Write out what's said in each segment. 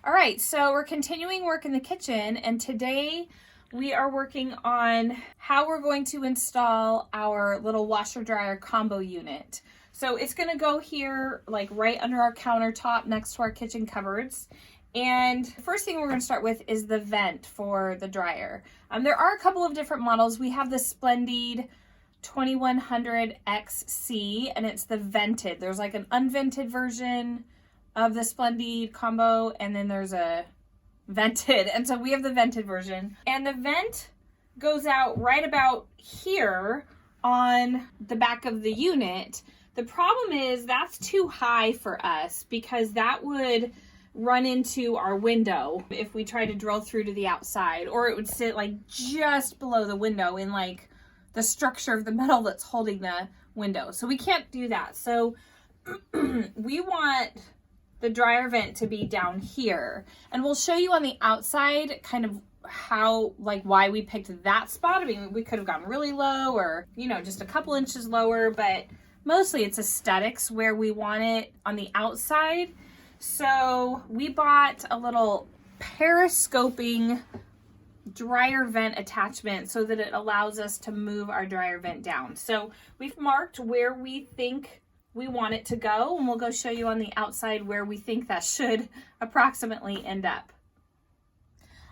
All right, so we're continuing work in the kitchen, and today we are working on how we're going to install our little washer dryer combo unit. So it's going to go here like right under our countertop next to our kitchen cupboards. And the first thing we're going to start with is the vent for the dryer. There are a couple of different models. We have the Splendide 2100 XC, and it's the vented. There's like an unvented version of the Splendide combo, and then there's a vented, and so we have the vented version. And the vent goes out right about here on the back of the unit. The problem is that's too high for us because that would run into our window if we try to drill through to the outside, or it would sit like just below the window in like the structure of the metal that's holding the window. So we can't do that. So we want the dryer vent to be down here, and we'll show you on the outside kind of how, like, why we picked that spot. I mean, we could have gone really low or, you know, just a couple inches lower, but mostly it's aesthetics where we want it on the outside. So we bought a little periscoping dryer vent attachment so that it allows us to move our dryer vent down. So we've marked where we think we want it to go, and we'll go show you on the outside where we think that should approximately end up.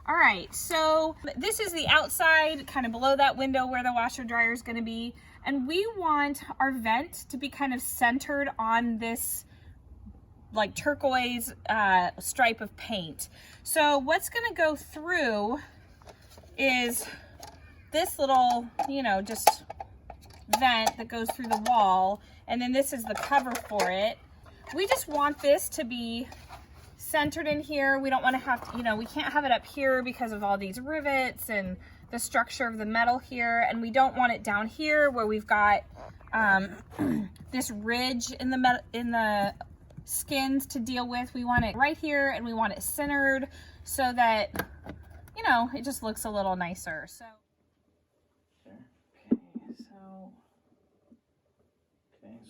All right, so this is the outside, kind of below that window where the washer dryer is going to be, and we want our vent to be kind of centered on this like turquoise stripe of paint. So what's going to go through is this little, you know, just vent that goes through the wall, and then this is the cover for it. We just want this to be centered in here. We don't want to have to, you know, we can't have it up here because of all these rivets and the structure of the metal here, and we don't want it down here where we've got this ridge in the skins to deal with. We want it right here, and we want it centered so that, you know, it just looks a little nicer. So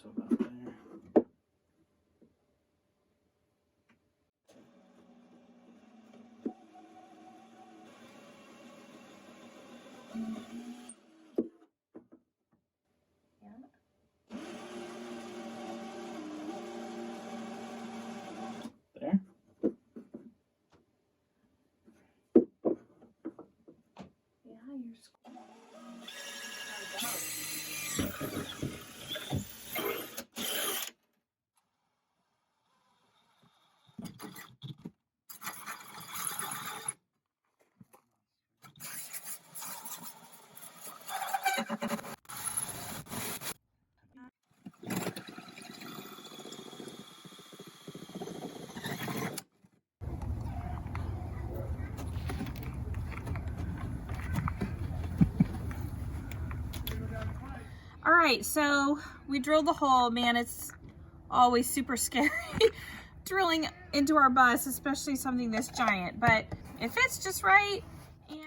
so about there. There. yeah, you're All right, so we drilled the hole. Man, it's always super scary drilling into our bus, especially something this giant, but it fits just right. And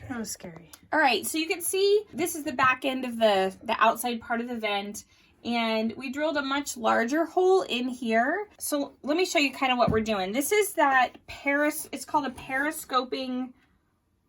that was scary. All right, so you can see this is the back end of the outside part of the vent, and we drilled a much larger hole in here. So let me show you kind of what we're doing. This is that it's called a periscoping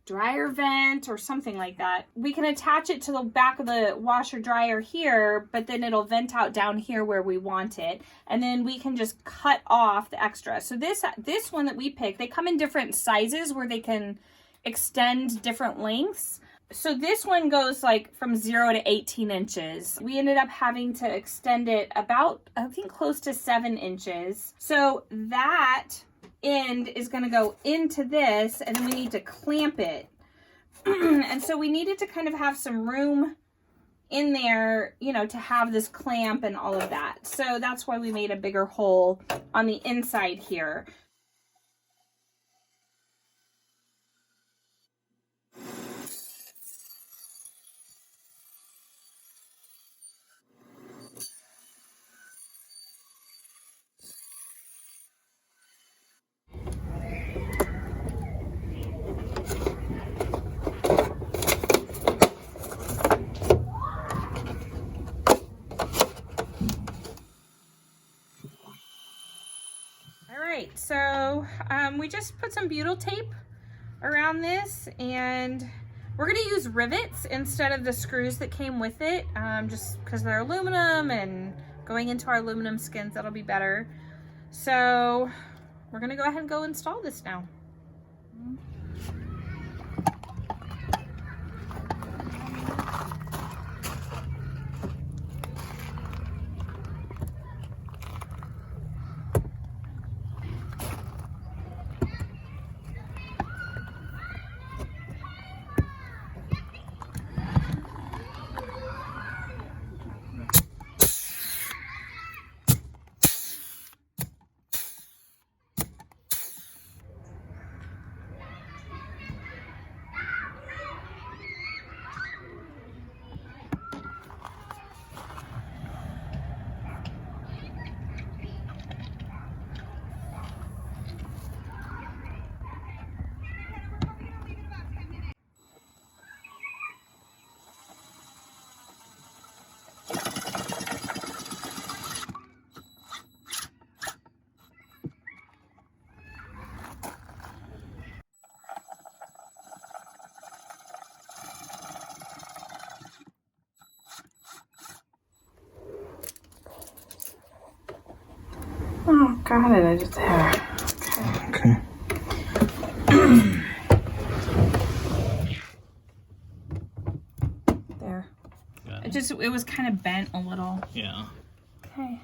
dryer vent or something like that. We can attach it to the back of the washer dryer here, but then it'll vent out down here where we want it, and then we can just cut off the extra. So this one that we picked, they come in different sizes where they can extend different lengths. So this one goes like from 0 to 18 inches. We ended up having to extend it about, I think, close to 7 inches. So that end is going to go into this, and then we need to clamp it. And so we needed to kind of have some room in there, you know, to have this clamp and all of that. So that's why we made a bigger hole on the inside here. we just put some butyl tape around this, and we're gonna use rivets instead of the screws that came with it, just because they're aluminum and going into our aluminum skins, that'll be better. So we're gonna go ahead and go install this now. Oh, got it. I just had it. Okay. There. It was kind of bent a little. Yeah. Okay.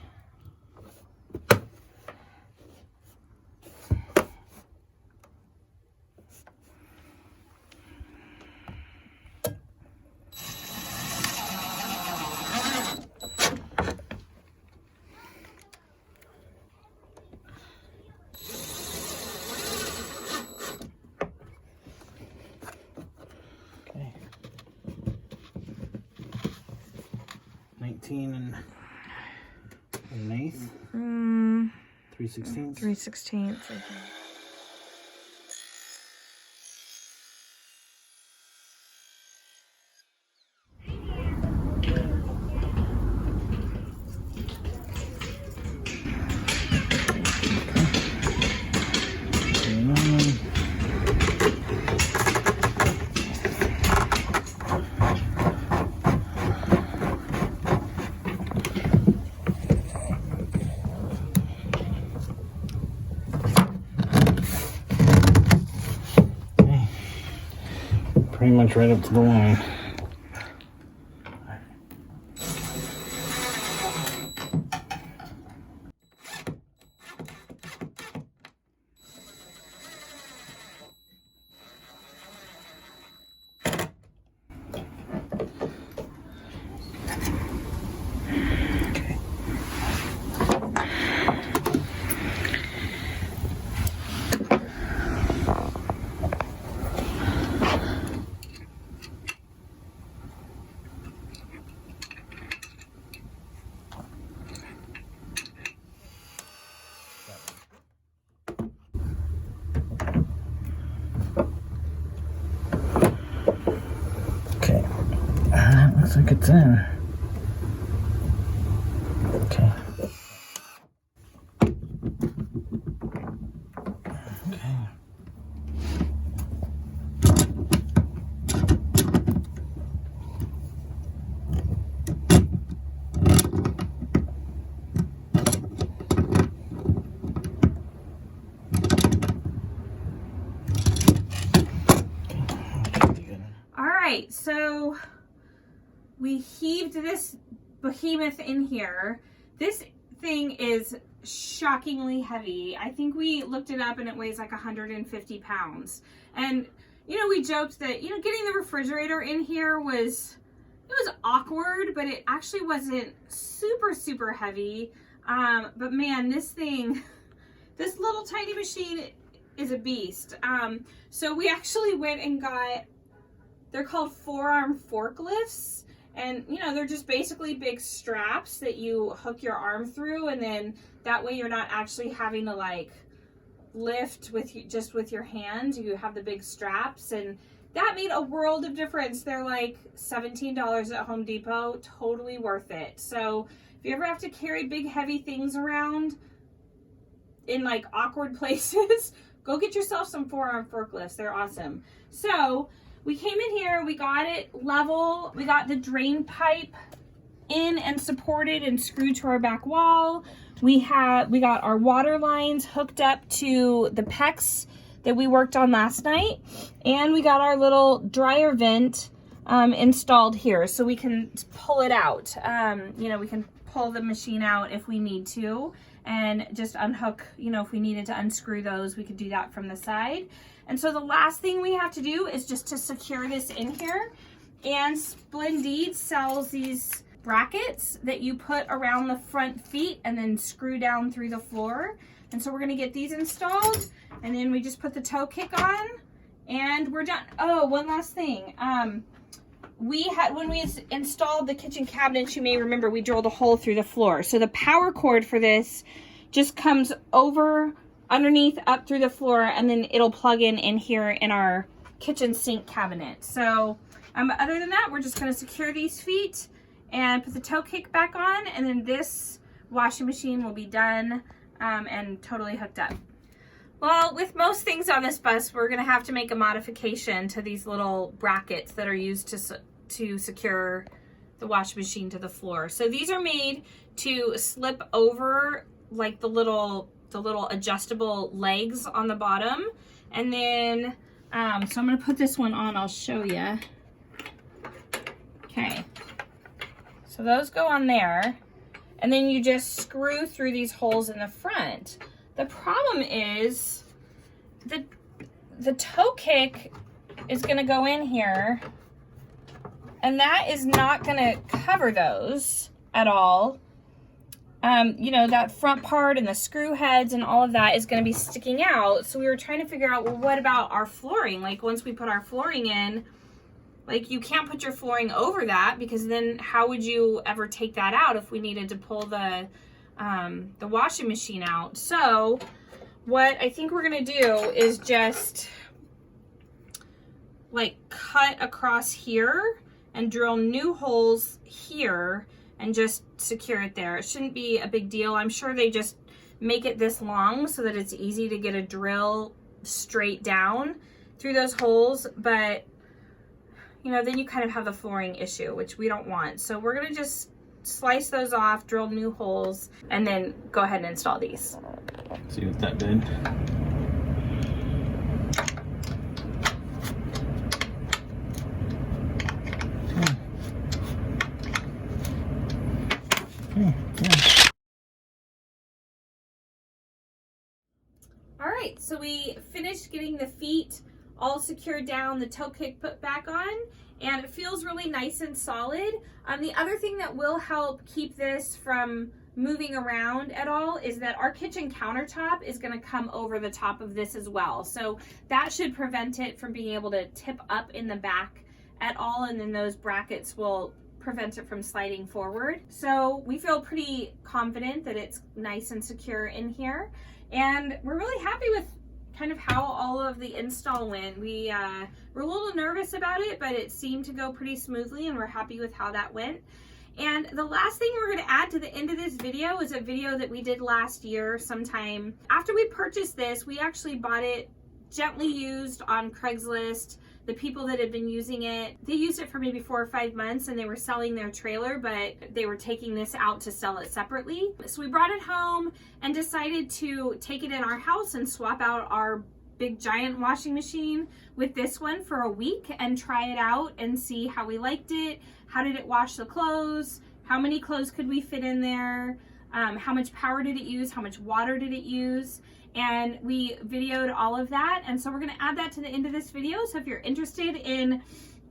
Okay. 19 and an eighth. 3/16. 3/16. Pretty much right up to the line. Okay. Looks like it's in. Okay. Okay. Alright, so we heaved this behemoth in here. This thing is shockingly heavy. I think we looked it up and it weighs like 150 pounds. And, you know, we joked that, you know, getting the refrigerator in here was awkward, but it actually wasn't super heavy. But man, this little tiny machine is a beast. So we actually went and got, they're called forearm forklifts, and you know, they're just basically big straps that you hook your arm through, and then that way you're not actually having to like lift just with your hand. You have the big straps, and that made a world of difference. They're like $17 at Home Depot, totally worth it. So if you ever have to carry big heavy things around in like awkward places, go get yourself some 4-arm forklifts. They're awesome. So we came in here, we got it level, we got the drain pipe in and supported and screwed to our back wall. We got our water lines hooked up to the PEX that we worked on last night, and we got our little dryer vent installed here so we can pull it out. You know, we can pull the machine out if we need to and just unhook, you know, if we needed to unscrew those, we could do that from the side. And so the last thing we have to do is just to secure this in here. And Splendide sells these brackets that you put around the front feet and then screw down through the floor. And so we're gonna get these installed, and then we just put the toe kick on and we're done. Oh, one last thing. When we installed the kitchen cabinets, you may remember we drilled a hole through the floor. So the power cord for this just comes over underneath up through the floor, and then it'll plug in here in our kitchen sink cabinet. So other than that, we're just gonna secure these feet and put the toe kick back on, and then this washing machine will be done and totally hooked up. Well, with most things on this bus, we're gonna have to make a modification to these little brackets that are used to secure the washing machine to the floor. So these are made to slip over like the little adjustable legs on the bottom. And then, so I'm gonna put this one on, I'll show you. Okay, so those go on there. And then you just screw through these holes in the front. The problem is the toe kick is gonna go in here, and that is not gonna cover those at all. You know, that front part and the screw heads and all of that is gonna be sticking out. So we were trying to figure out, well, what about our flooring? Like once we put our flooring in, like you can't put your flooring over that, because then how would you ever take that out if we needed to pull the washing machine out? So what I think we're gonna do is just like cut across here and drill new holes here and just secure it there. It shouldn't be a big deal. I'm sure they just make it this long so that it's easy to get a drill straight down through those holes, but you know, then you kind of have the flooring issue, which we don't want. So we're gonna just slice those off, drill new holes, and then go ahead and install these. See what that did. All right, so we finished getting the feet all secured down, the toe kick put back on, and it feels really nice and solid. The other thing that will help keep this from moving around at all is that our kitchen countertop is going to come over the top of this as well. So that should prevent it from being able to tip up in the back at all, and then those brackets will prevent it from sliding forward. So we feel pretty confident that it's nice and secure in here, and we're really happy with kind of how all of the install went. We were a little nervous about it, but it seemed to go pretty smoothly, and we're happy with how that went. And the last thing we're going to add to the end of this video is a video that we did last year sometime. After we purchased this, we actually bought it gently used on Craigslist. The people that had been using it, they used it for maybe 4 or 5 months, and they were selling their trailer, but they were taking this out to sell it separately. So we brought it home and decided to take it in our house and swap out our big giant washing machine with this one for a week and try it out and see how we liked it. How did it wash the clothes? How many clothes could we fit in there? How much power did it use? How much water did it use? And we videoed all of that, and so we're going to add that to the end of this video. So if you're interested in,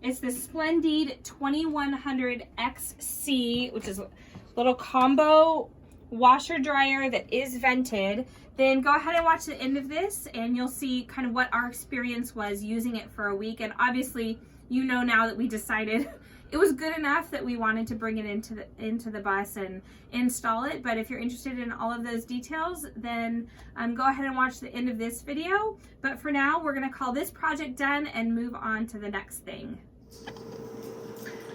it's the Splendide 2100 XC, which is a little combo washer dryer that is vented, then go ahead and watch the end of this and you'll see kind of what our experience was using it for a week. And obviously you know now that we decided it was good enough that we wanted to bring it into the bus and install it. But if you're interested in all of those details, then go ahead and watch the end of this video. But for now, we're gonna call this project done and move on to the next thing.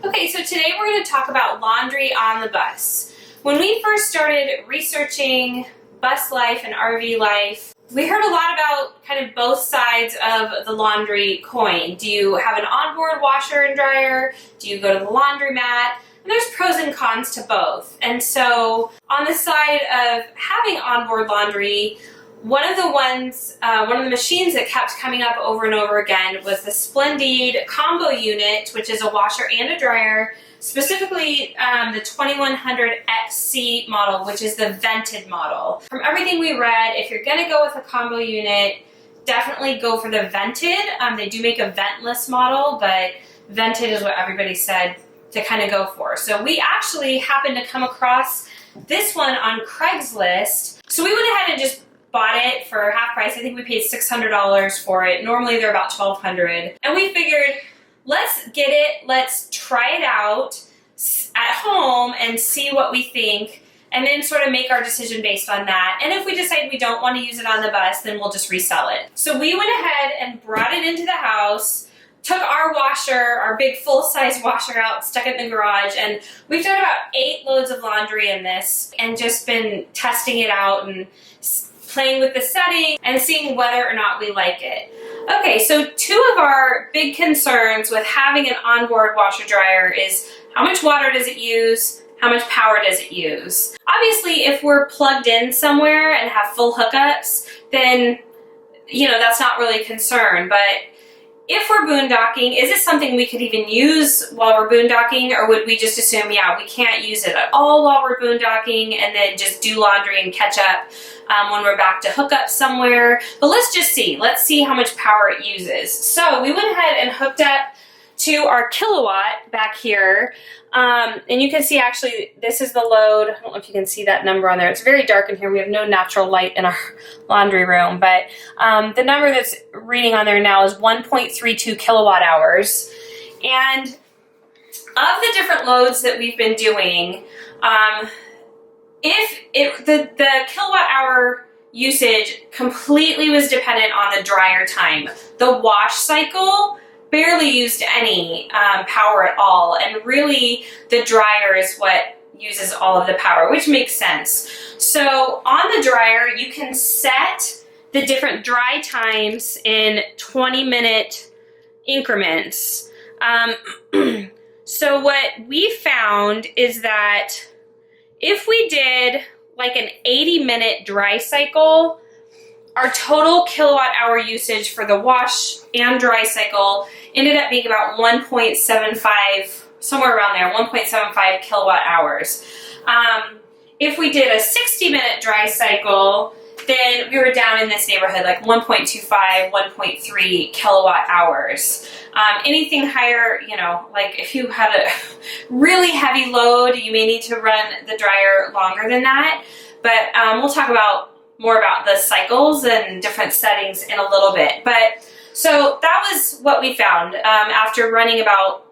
Okay, so today we're gonna talk about laundry on the bus. When we first started researching bus life and RV life, We heard a lot about kind of both sides of the laundry coin. Do you have an onboard washer and dryer? Do you go to the laundromat? And there's pros and cons to both. And so on the side of having onboard laundry, one of the machines that kept coming up over and over again was the Splendide combo unit, which is a washer and a dryer, specifically the 2100XC model, which is the vented model. From everything we read, if you're gonna go with a combo unit, definitely go for the vented. They do make a ventless model, but vented is what everybody said to kind of go for. So we actually happened to come across this one on Craigslist. So we went ahead and just bought it for half price. I think we paid $600 for it. Normally they're about $1,200. And we figured, let's get it, let's try it out at home and see what we think, and then sort of make our decision based on that. And if we decide we don't want to use it on the bus, then we'll just resell it. So we went ahead and brought it into the house, took our washer, our big full-size washer out, stuck it in the garage, and we've done about 8 loads of laundry in this and just been testing it out and playing with the setting and seeing whether or not we like it. Okay, so 2 of our big concerns with having an onboard washer dryer is how much water does it use, how much power does it use. Obviously, if we're plugged in somewhere and have full hookups, then, you know, that's not really a concern. But if we're boondocking, is it something we could even use while we're boondocking, or would we just assume, yeah, we can't use it at all while we're boondocking and then just do laundry and catch up when we're back to hook up somewhere? But let's just see. Let's see how much power it uses. So we went ahead and hooked up to our kilowatt back here. And you can see actually this is the load. I don't know if you can see that number on there. It's very dark in here. We have no natural light in our laundry room, but the number that's reading on there now is 1.32 kilowatt hours. And of the different loads that we've been doing, the kilowatt hour usage completely was dependent on the dryer time. The wash cycle barely used any power at all, and really the dryer is what uses all of the power, which makes sense. So on the dryer, you can set the different dry times in 20-minute increments. So what we found is that if we did like an 80-minute dry cycle, our total kilowatt hour usage for the wash and dry cycle ended up being about 1.75, somewhere around there, 1.75 kilowatt hours. If we did a 60-minute dry cycle, then we were down in this neighborhood, like 1.25, 1.3 kilowatt hours. Anything higher, you know, like if you had a really heavy load, you may need to run the dryer longer than that. But we'll talk more about the cycles and different settings in a little bit. But so that was what we found after running about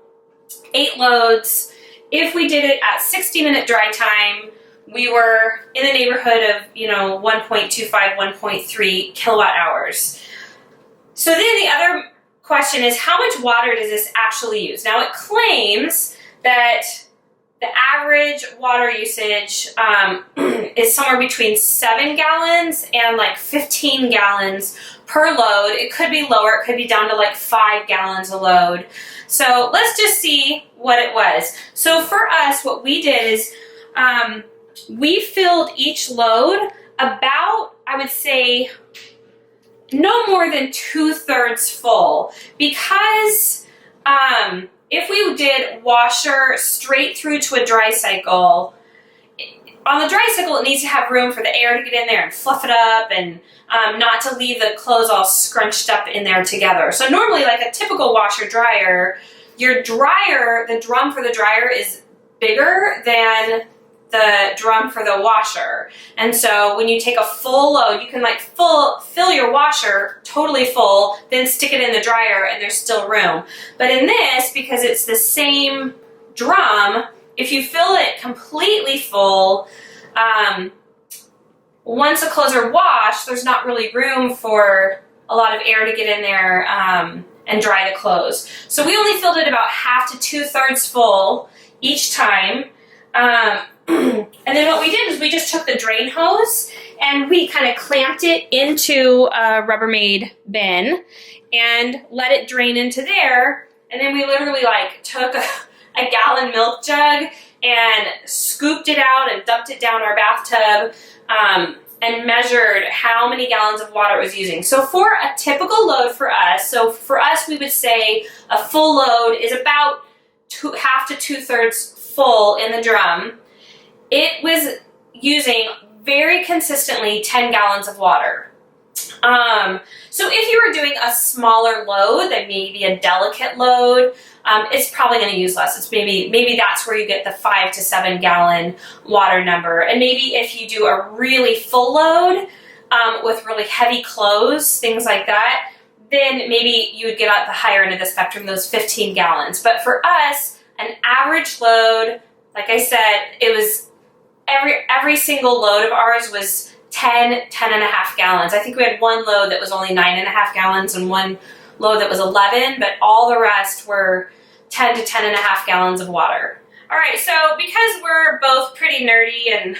8 loads. If we did it at 60-minute dry time, we were in the neighborhood of, you know, 1.25, 1.3 kilowatt hours. So then the other question is, how much water does this actually use? Now it claims that the average water usage is somewhere between 7 gallons and like 15 gallons per load. It could be lower, it could be down to like 5 gallons a load. So let's just see what it was. So for us, what we did is we filled each load about, I would say, no more than 2/3 full, because if we did washer straight through to a dry cycle, on the dry cycle it needs to have room for the air to get in there and fluff it up, and not to leave the clothes all scrunched up in there together. So normally, like a typical washer dryer, your dryer, the drum for the dryer is bigger than the drum for the washer. And so when you take a full load, you can like fill your washer totally full, then stick it in the dryer and there's still room. But in this, because it's the same drum, if you fill it completely full, once the clothes are washed, there's not really room for a lot of air to get in there and dry the clothes. So we only filled it about 1/2 to 2/3 full each time. And then what we did is we just took the drain hose and we kind of clamped it into a Rubbermaid bin and let it drain into there. And then we literally like took a gallon milk jug and scooped it out and dumped it down our bathtub and measured how many gallons of water it was using. So for a typical load for us, we would say a full load is about half to 2/3 full in the drum. It was using very consistently 10 gallons of water. So if you were doing a smaller load, that maybe a delicate load, it's probably going to use less. It's maybe that's where you get the 5 to 7 gallon water number. And maybe if you do a really full load with really heavy clothes, things like that, then maybe you would get at the higher end of the spectrum, those 15 gallons. But for us, an average load, like I said, it was every single load of ours was 10 and a half gallons. I think we had one load that was only 9 and a half gallons and one load that was 11, but all the rest were 10 to 10 and a half gallons of water. All right, so because we're both pretty nerdy and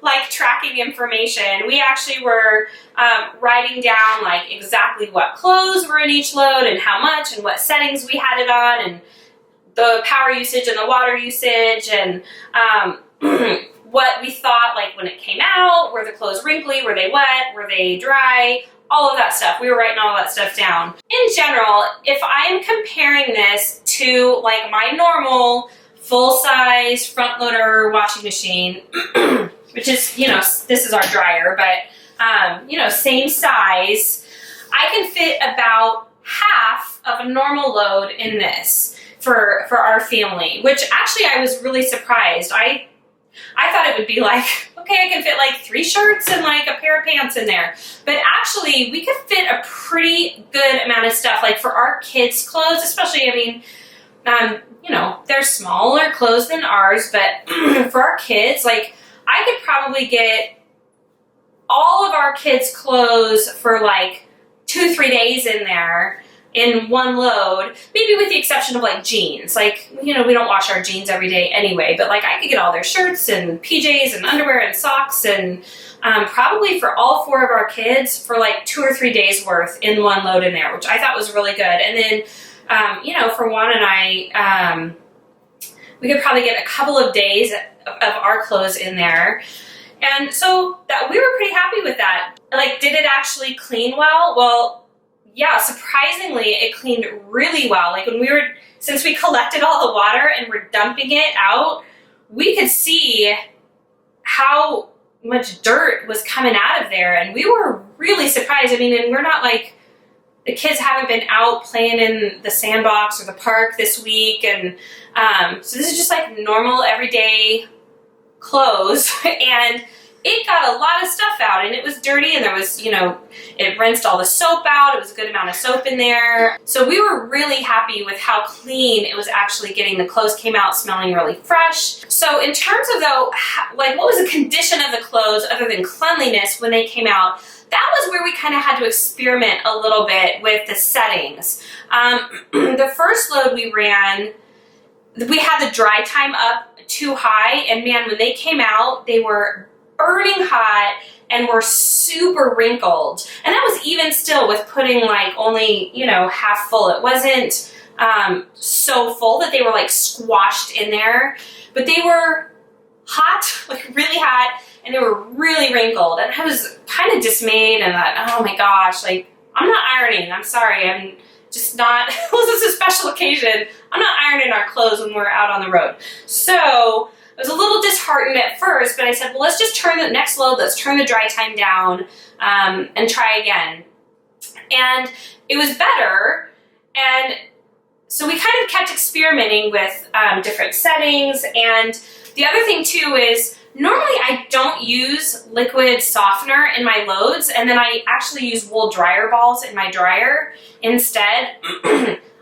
like tracking information, we actually were writing down like exactly what clothes were in each load and how much and what settings we had it on and the power usage and the water usage and what we thought, like when it came out, were the clothes wrinkly, were they wet, were they dry, all of that stuff. We were writing all that stuff down. In general, if I'm comparing this to like my normal full-size front-loader washing machine, which is, you know, this is our dryer, but, you know, same size, I can fit about half of a normal load in this for our family, which actually I was really surprised. I thought it would be like, okay, I can fit like 3 shirts and like a pair of pants in there. But actually, we could fit a pretty good amount of stuff. Like for our kids' clothes, especially, I mean, you know, they're smaller clothes than ours, but for our kids, like I could probably get all of our kids' clothes for like 2-3 days in there in one load, maybe with the exception of like jeans. Like, you know, we don't wash our jeans every day anyway, but like I could get all their shirts and PJs and underwear and socks and probably for all 4 of our kids for like 2 or 3 days worth in one load in there, which I thought was really good. And then, you know, for Juan and I, we could probably get a couple of days of our clothes in there. And so that we were pretty happy with that. Like, did it actually clean well? Well, yeah, surprisingly, it cleaned really well. Like since we collected all the water and we're dumping it out, we could see how much dirt was coming out of there. And we were really surprised. I mean, and we're not like, the kids haven't been out playing in the sandbox or the park this week. And so this is just like normal, everyday clothes. And it got a lot of stuff out and it was dirty and there was, you know, it rinsed all the soap out. It was a good amount of soap in there. So we were really happy with how clean it was actually getting. The clothes came out smelling really fresh. So in terms of though, like what was the condition of the clothes other than cleanliness when they came out, that was where we kind of had to experiment a little bit with the settings. The first load we ran, we had the dry time up too high and man, when they came out, they were burning hot and were super wrinkled. And that was even still with putting like only, you know, half full. It wasn't so full that they were like squashed in there, but they were hot, like really hot, and they were really wrinkled. And I was kind of dismayed and thought, oh my gosh, like I'm not ironing. I'm sorry. I'm just not, this is a special occasion. I'm not ironing our clothes when we're out on the road. So I was a little disheartened at first, but I said, well, let's just turn the next load, let's turn the dry time down and try again. And it was better. And so we kind of kept experimenting with different settings. And the other thing too is normally I don't use liquid softener in my loads, and then I actually use wool dryer balls in my dryer instead.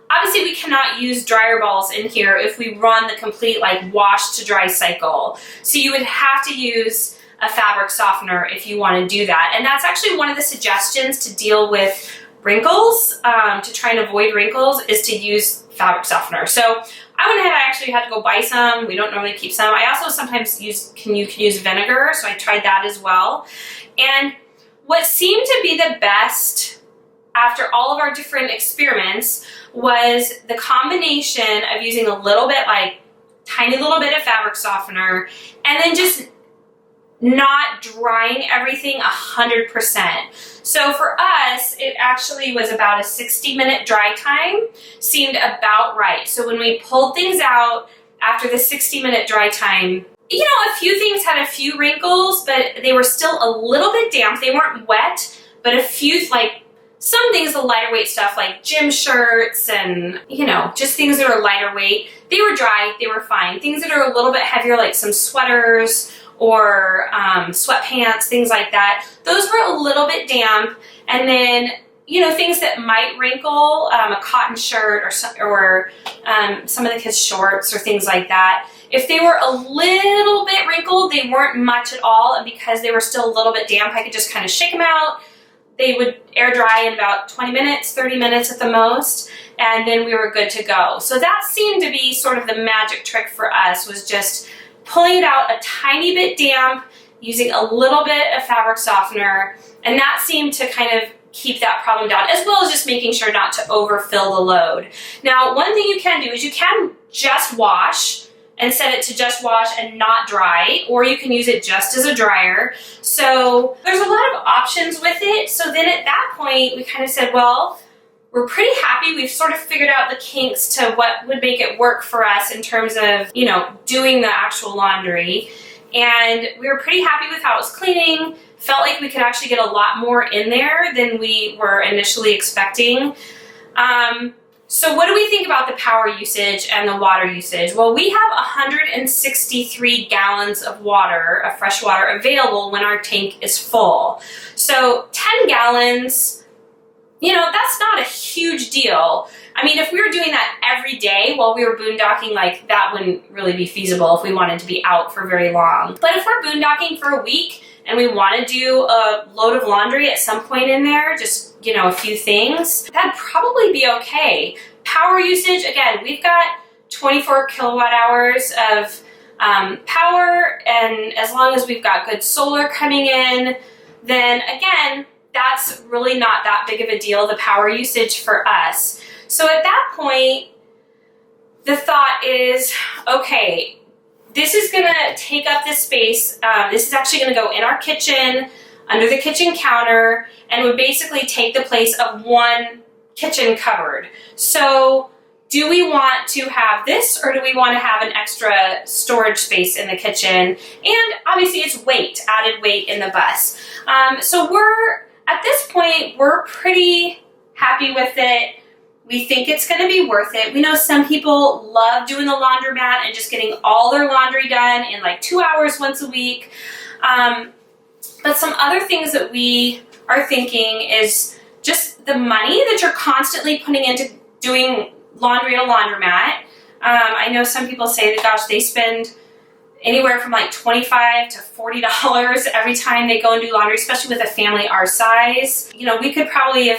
Obviously, we cannot use dryer balls in here if we run the complete like wash to dry cycle. So you would have to use a fabric softener if you want to do that. And that's actually one of the suggestions to deal with wrinkles, to try and avoid wrinkles, is to use fabric softener. So I went ahead, I actually had to go buy some. We don't normally keep some. I also sometimes can use vinegar, so I tried that as well. And what seemed to be the best after all of our different experiments was the combination of using a little bit, like tiny little bit of fabric softener, and then just not drying everything 100%. So for us, it actually was about a 60-minute dry time, seemed about right. So when we pulled things out after the 60-minute dry time, you know, a few things had a few wrinkles, but they were still a little bit damp. They weren't wet, but a few, like some things, the lighter weight stuff like gym shirts and, you know, just things that are lighter weight, they were dry, they were fine. Things that are a little bit heavier, like some sweaters or sweatpants, things like that, those were a little bit damp. And then, you know, things that might wrinkle, a cotton shirt or some of the kids' shorts or things like that. If they were a little bit wrinkled, they weren't much at all, and because they were still a little bit damp, I could just kind of shake them out. They would air dry in about 20 minutes, 30 minutes at the most, and then we were good to go. So that seemed to be sort of the magic trick for us, was just pulling it out a tiny bit damp, using a little bit of fabric softener, and that seemed to kind of keep that problem down, as well as just making sure not to overfill the load. Now, one thing you can do is you can just wash and set it to just wash and not dry, or you can use it just as a dryer. So there's a lot of options with it. So then at that point, we kind of said, well, we're pretty happy. We've sort of figured out the kinks to what would make it work for us in terms of, you know, doing the actual laundry. And we were pretty happy with how it was cleaning. Felt like we could actually get a lot more in there than we were initially expecting. So what do we think about the power usage and the water usage? Well, we have 163 gallons of water, of fresh water, available when our tank is full. So 10 gallons, you know, that's not a huge deal. I mean, if we were doing that every day while we were boondocking, like, that wouldn't really be feasible if we wanted to be out for very long. But if we're boondocking for a week and we want to do a load of laundry at some point in there, just, you know, a few things, that'd probably be okay. Power usage, again, we've got 24 kilowatt hours of power, and as long as we've got good solar coming in, then again, that's really not that big of a deal, the power usage for us. So at that point, the thought is, okay, this is gonna take up this space. This is actually gonna go in our kitchen, under the kitchen counter, and would basically take the place of one kitchen cupboard. So do we want to have this, or do we want to have an extra storage space in the kitchen? And obviously it's weight, added weight in the bus. So at this point, we're pretty happy with it. We think it's going to be worth it. We know some people love doing the laundromat and just getting all their laundry done in like 2 hours once a week. But some other things that we are thinking is just the money that you're constantly putting into doing laundry at a laundromat. I know some people say that, gosh, they spend anywhere from like $25 to $40 every time they go and do laundry, especially with a family our size. You know, we could probably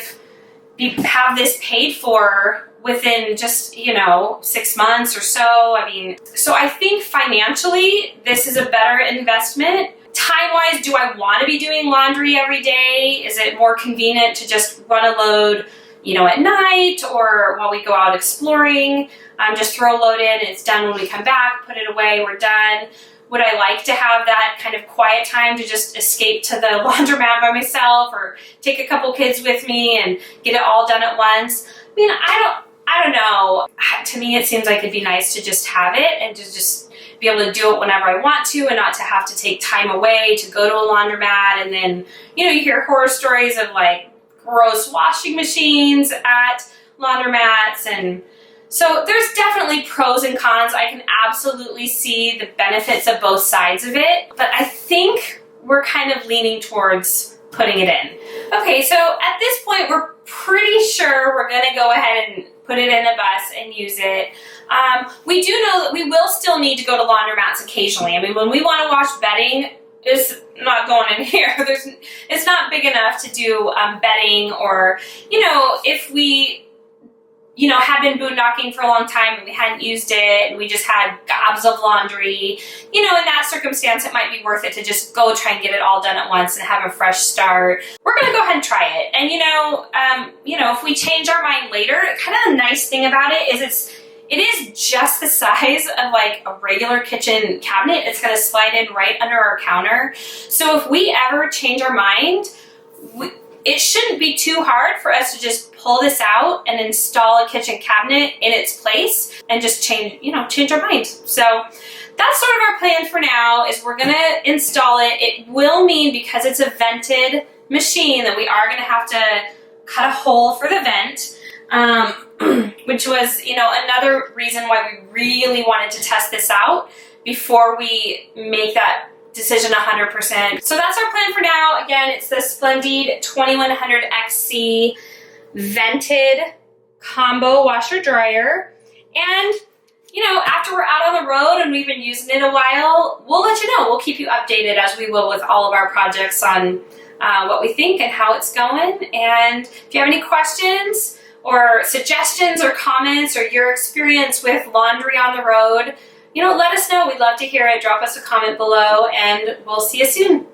have this paid for within just, you know, 6 months or so. I mean, so I think financially, this is a better investment. Time-wise, do I want to be doing laundry every day? Is it more convenient to just run a load, you know, at night or while we go out exploring? Just throw a load in, it's done when we come back, put it away, we're done. Would I like to have that kind of quiet time to just escape to the laundromat by myself, or take a couple kids with me and get it all done at once? I mean, I don't know. To me, it seems like it'd be nice to just have it and to just be able to do it whenever I want to, and not to have to take time away to go to a laundromat. And then, you know, you hear horror stories of like gross washing machines at laundromats, and so there's definitely pros and cons. I can absolutely see the benefits of both sides of it, but I think we're kind of leaning towards putting it in. Okay, so at this point, we're pretty sure we're gonna go ahead and put it in the bus and use it. We do know that we will still need to go to laundromats occasionally. I mean, when we wanna wash bedding, it's not going in here. It's not big enough to do bedding, or, you know, if we you know, had been boondocking for a long time and we hadn't used it and we just had gobs of laundry, you know, in that circumstance, it might be worth it to just go try and get it all done at once and have a fresh start. We're going to go ahead and try it. And, you know, if we change our mind later, kind of the nice thing about it is it is just the size of like a regular kitchen cabinet. It's going to slide in right under our counter. So if we ever change our mind, it shouldn't be too hard for us to just pull this out and install a kitchen cabinet in its place and just change our mind. So that's sort of our plan for now, is we're gonna install it. It will mean, because it's a vented machine, that we are gonna have to cut a hole for the vent, which was, you know, another reason why we really wanted to test this out before we make that decision 100%. So that's our plan for now. Again, it's the Splendide 2100XC vented combo washer dryer. And, you know, after we're out on the road and we've been using it a while, we'll let you know. We'll keep you updated, as we will with all of our projects, on what we think and how it's going. And if you have any questions or suggestions or comments, or your experience with laundry on the road, you know, let us know. We'd love to hear it. Drop us a comment below, and we'll see you soon.